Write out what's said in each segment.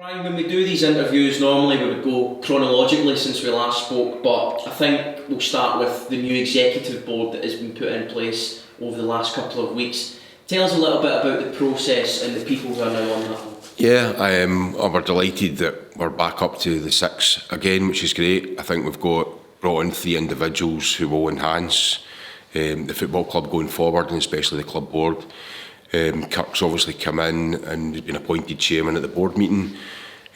Brian, when we do these interviews, normally we would go chronologically since we last spoke, but I think we'll start with the new executive board that has been put in place over the last couple of weeks. Tell us a little bit about the process and the people who are now on that board. Yeah, we're delighted that we're back up to the 6 again, which is great. I think we've brought in 3 individuals who will enhance the football club going forward, and especially the club board. Kirk's obviously come in and has been appointed chairman at the board meeting,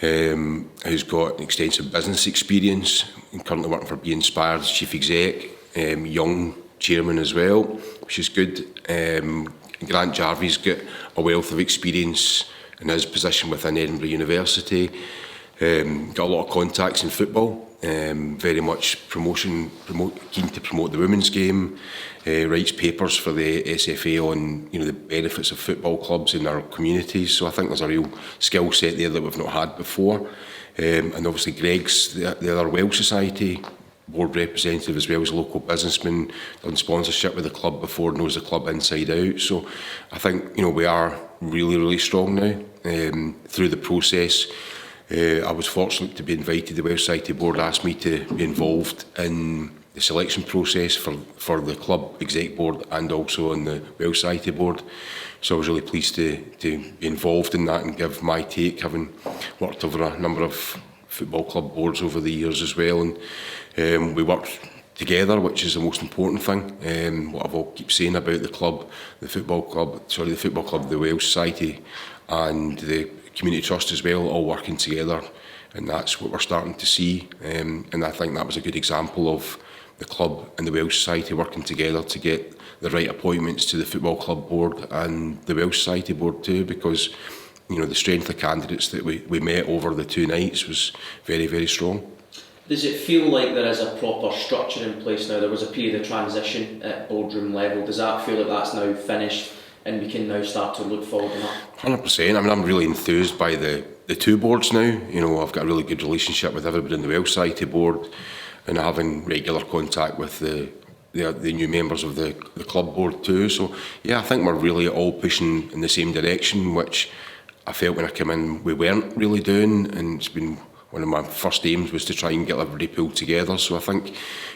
who's got extensive business experience and currently working for Be Inspired as chief exec, young chairman as well, which is good. Grant Jarvie's got a wealth of experience in his position within Edinburgh University, got a lot of contacts in football, very much keen to promote the women's game, writes papers for the SFA on the benefits of football clubs in our communities. So I think there's a real skill set there that we've not had before. And obviously Greg's the other Welsh Society board representative, as well as a local businessman, done sponsorship with the club before, knows the club inside out. So I think we are really strong now. Through the process, I was fortunate to be invited. The Welsh Society board asked me to be involved in the selection process for the club exec board and also on the Welsh Society board. So I was really pleased to be involved in that and give my take, having worked over a number of football club boards over the years as well. And we worked together, which is the most important thing. What I've keep saying about the club, the football club, the Welsh Society and the Community Trust as well, all working together, and that's what we're starting to see. And I think that was a good example of the club and the Welsh Society working together to get the right appointments to the football club board and the Welsh Society board too, because the strength of candidates that we met over the 2 nights was very strong. Does it feel like there is a proper structure in place now? There was a period of transition at boardroom level. Does that feel like that's now finished and we can now start to look forward to that? 100%. I mean, I'm really enthused by the 2 boards now. I've got a really good relationship with everybody in the Welsh Society board, and having regular contact with the new members of the club board too. So yeah, I think we're really all pushing in the same direction, which I felt when I came in we weren't really doing, and it's been one of my first aims was to try and get everybody pulled together. So I think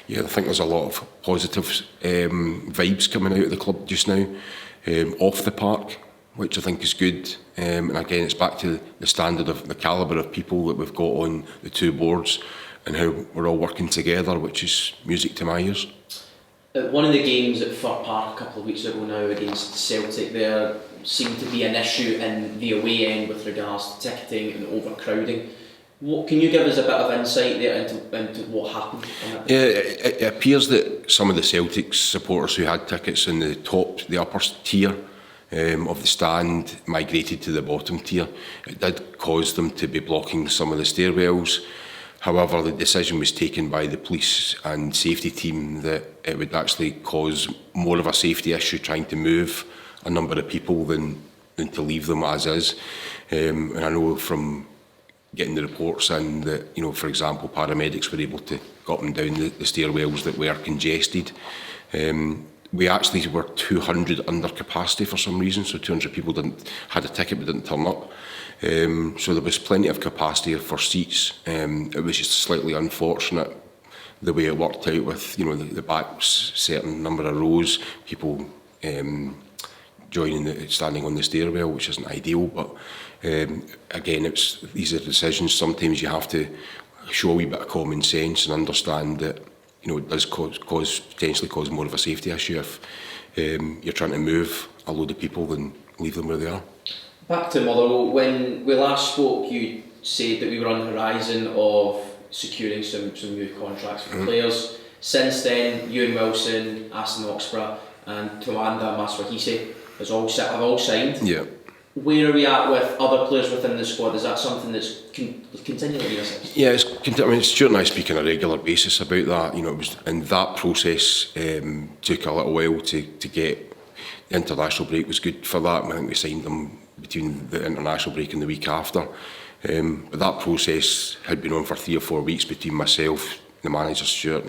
there's a lot of positive vibes coming out of the club just now, off the park, which I think is good. And again, it's back to the standard of the calibre of people that we've got on the 2 boards and how we're all working together, which is music to my ears. One of the games at Fir Park a couple of weeks ago now against Celtic, there seemed to be an issue in the away end with regards to ticketing and overcrowding. Can you give us a bit of insight there into what happened? Yeah, it appears that some of the Celtic supporters who had tickets in the upper tier of the stand migrated to the bottom tier. It did cause them to be blocking some of the stairwells. However, the decision was taken by the police and safety team that it would actually cause more of a safety issue trying to move a number of people than to leave them as is. And I know from getting the reports in that, for example, paramedics were able to go up and down the stairwells that were congested. We actually were 200 under capacity for some reason, so 200 people had a ticket but didn't turn up. So there was plenty of capacity for seats. It was just slightly unfortunate the way it worked out with the back certain number of rows, people standing on the stairwell, which isn't ideal. But again, these are decisions. Sometimes you have to show a wee bit of common sense and understand that it does potentially cause more of a safety issue if you're trying to move a load of people and leave them where they are. Back to Motherwell, when we last spoke you said that we were on the horizon of securing some new contracts for players. Since then, Ewan Wilson, Aston Oxborough and Tawanda Maswahise have all signed. Yeah. Where are we at with other players within the squad? Is that something that's continually being assessed? Yeah, Stuart and I speak on a regular basis about that. It was, and that process took a little while to get. The international break was good for that. I think we signed them between the international break and the week after. But that process had been on for 3 or 4 weeks between myself, the manager Stuart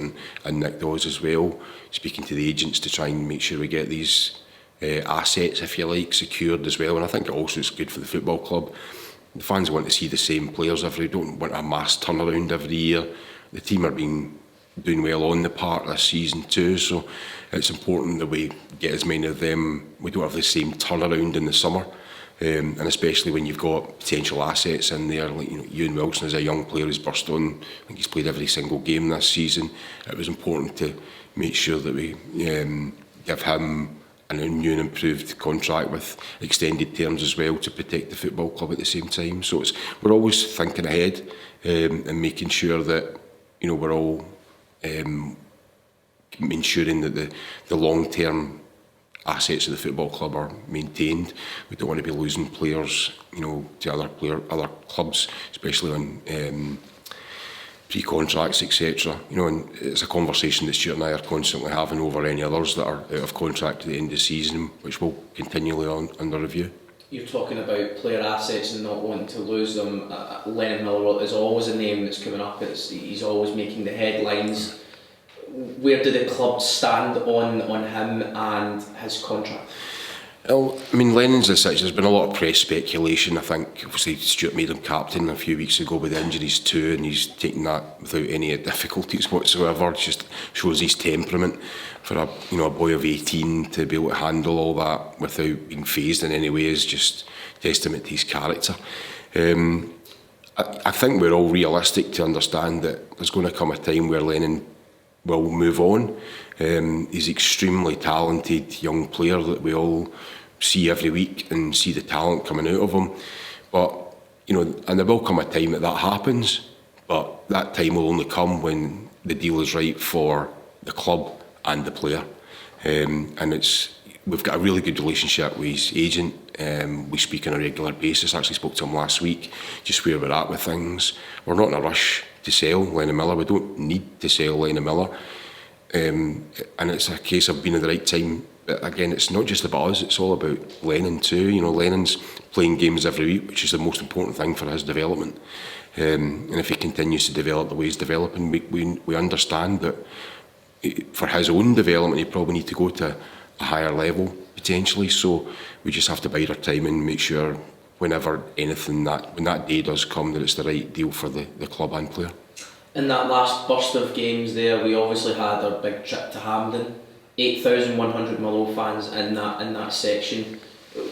and Nick Dawes as well, speaking to the agents to try and make sure we get these assets, if you like, secured as well. And I think it also is good for the football club. The fans want to see the same players don't want a mass turnaround every year. The team are doing well on the park this season too, so it's important that we get as many of them. We don't have the same turnaround in the summer, and especially when you've got potential assets in there, like Ewan Wilson is a young player who's burst on. I think he's played every single game this season. It was important to make sure that we give him a new and improved contract with extended terms as well to protect the football club at the same time. So we're always thinking ahead and making sure that we're all ensuring that the long-term assets of the football club are maintained. We don't want to be losing players, to other clubs, especially on pre-contracts, etc. And it's a conversation that Stuart and I are constantly having over any others that are out of contract at the end of the season, which will continually under review. You're talking about player assets and not wanting to lose them. Lennon Miller is always a name that's coming up. He's always making the headlines. Where do the clubs stand on him and his contract? Well, I mean, Lennon's as such, there's been a lot of press speculation. I think, obviously, Stuart made him captain a few weeks ago with injuries too, and he's taken that without any difficulties whatsoever. It just shows his temperament for a boy of 18 to be able to handle all that without being fazed in any way is just testament to his character. I think we're all realistic to understand that there's going to come a time where Lennon will move on. He's an extremely talented young player that we all see every week and see the talent coming out of him. But, and there will come a time that happens, but that time will only come when the deal is right for the club and the player. And we've got a really good relationship with his agent. We speak on a regular basis. I actually spoke to him last week, just where we're at with things. We're not in a rush to sell Lennon Miller. We don't need to sell Lennon Miller. And it's a case of being at the right time. But again, it's not just about us, it's all about Lennon too. Lennon's playing games every week, which is the most important thing for his development. And if he continues to develop the way he's developing, we understand that for his own development, he probably need to go to a higher level potentially. So we just have to bide our time and make sure when that day does come, that it's the right deal for the club and player. In that last burst of games there, we obviously had our big trip to Hampden. 8,100 Motherwell fans in that section.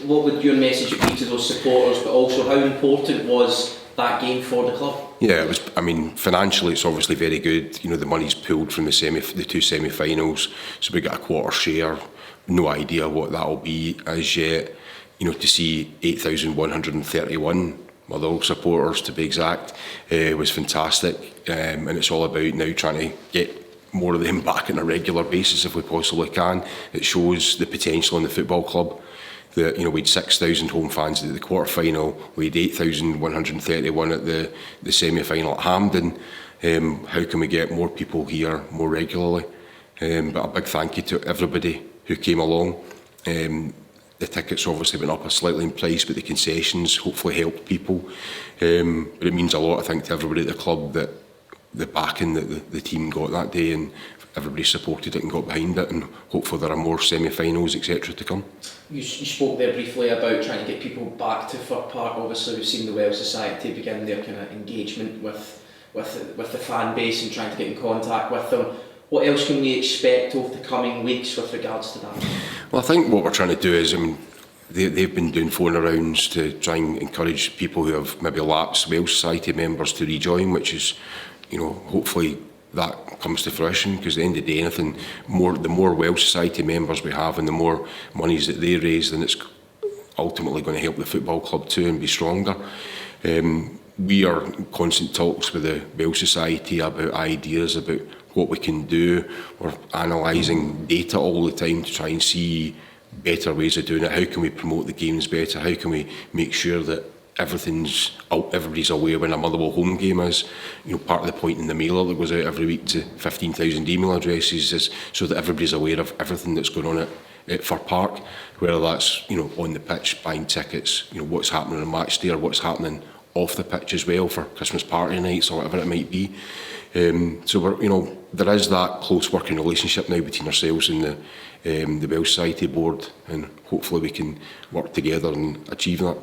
What would your message be to those supporters, but also how important was that game for the club? Yeah, it was. I mean, financially, it's obviously very good. The money's pulled from the two semi-finals, so we got a quarter share. No idea what that'll be as yet. To see 8,131 Motherwell supporters, to be exact, was fantastic. And it's all about now trying to get more of them back on a regular basis if we possibly can. It shows the potential in the football club. That we had 6,000 home fans at the quarter final. We had 8,131 at the semi-final at Hampden. How can we get more people here more regularly? But a big thank you to everybody who came along. The tickets obviously went up slightly in price, but the concessions hopefully helped people. But it means a lot, I think, to everybody at the club that the backing that the team got that day, and everybody supported it and got behind it, and hopefully there are more semi-finals, etc. to come. You spoke there briefly about trying to get people back to Fir Park. Obviously we've seen the Welsh Society begin their kind of engagement with the fan base and trying to get in contact with them. What else can we expect over the coming weeks with regards to that? Well, I think what we're trying to do is, they've been doing phone rounds to try and encourage people who have maybe lapsed Welsh Society members to rejoin, which is, hopefully that comes to fruition, because at the end of the day, the more Welsh Society members we have and the more monies that they raise, then it's ultimately going to help the football club too and be stronger. We are in constant talks with the Welsh Society about ideas about what we can do. We're analysing data all the time to try and see better ways of doing it. How can we promote the games better? How can we make sure that everybody's aware when a Motherwell home game is? Part of the point in the mailer that goes out every week to 15,000 email addresses is so that everybody's aware of everything that's going on at Fir Park, whether that's on the pitch, buying tickets, what's happening on match day, or what's happening off the pitch as well for Christmas party nights or whatever it might be. So we're, there is that close working relationship now between ourselves and the Welsh Society board, and hopefully we can work together and achieve that.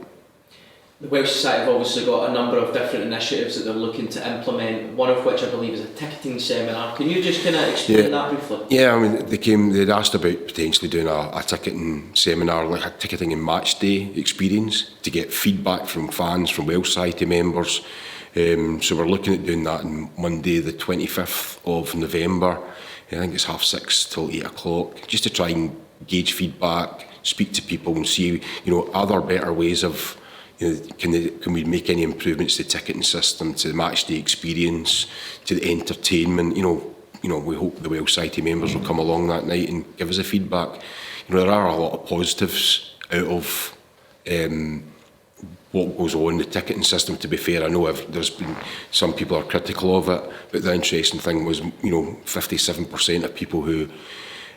The Welsh Society have obviously got a number of different initiatives that they're looking to implement, one of which I believe is a ticketing seminar. Can you just kind of explain that briefly? Yeah, I mean, they'd asked about potentially doing a ticketing seminar, like a ticketing and match day experience, to get feedback from fans, from Welsh Society members. So we're looking at doing that on Monday the 25th of November. I think it's 6:30 till 8 o'clock, just to try and gauge feedback, speak to people and see, are there better ways of, can we make any improvements to the ticketing system, to the match day experience, to the entertainment? We hope the Welsh Society members will come along that night and give us a feedback. There are a lot of positives out of what goes on in the ticketing system. To be fair, I know there's been some people are critical of it, but the interesting thing was, 57% of people who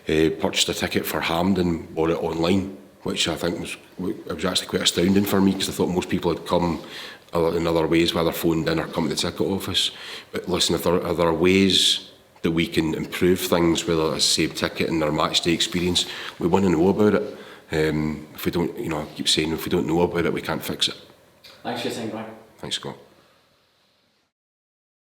purchased a ticket for Hampden bought it online, which I think was actually quite astounding for me, because I thought most people had come in other ways, whether phoned in or come to the ticket office. But listen, if there are ways that we can improve things, whether it's save ticketing or match day experience, we want to know about it. If we don't, I keep saying, if we don't know about it, we can't fix it. Thanks for your time, Brian. Thanks, Scott.